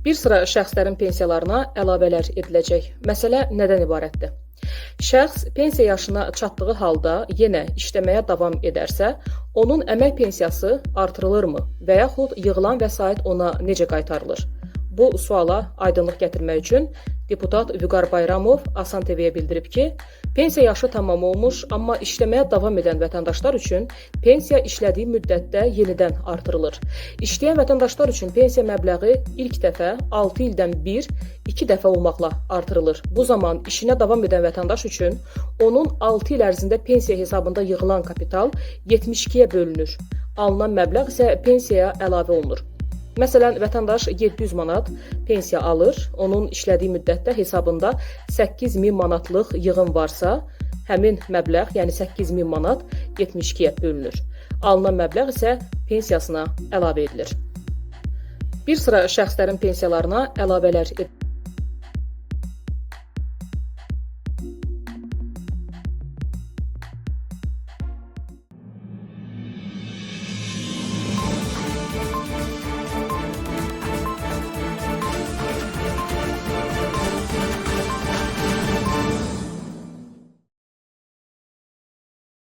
Bir sıra şəxslərin pensiyalarına əlavələr ediləcək. Məsələ nədən ibarətdir? Şəxs pensiya yaşına çatdığı halda yenə işləməyə davam edərsə, onun əmək pensiyası artırılırmı və yaxud yığılan vəsait ona necə qaytarılır? Bu suala aydınlıq gətirmək üçün deputat Vüqar Bayramov Asan TV-yə bildirib ki, pensiya yaşı tamam olmuş, amma işləməyə davam edən vətəndaşlar üçün pensiya işlədiyi müddətdə yenidən artırılır. İşləyən vətəndaşlar üçün pensiya məbləği ilk dəfə 6 ildən 2 dəfə olmaqla artırılır. Bu zaman işinə davam edən vətəndaş üçün onun 6 il ərzində pensiya hesabında yığılan kapital 72-yə bölünür. Alınan məbləğ isə pensiyaya əlavə olunur. Məsələn, vətəndaş 700 manat pensiya alır, onun işlədiyi müddətdə hesabında 8000 manatlıq yığım varsa, həmin məbləğ, yəni 8000 manat 72-yə bölünür. Alınan məbləğ isə pensiyasına əlavə edilir. Bir sıra şəxslərin pensiyalarına əlavələr edilir.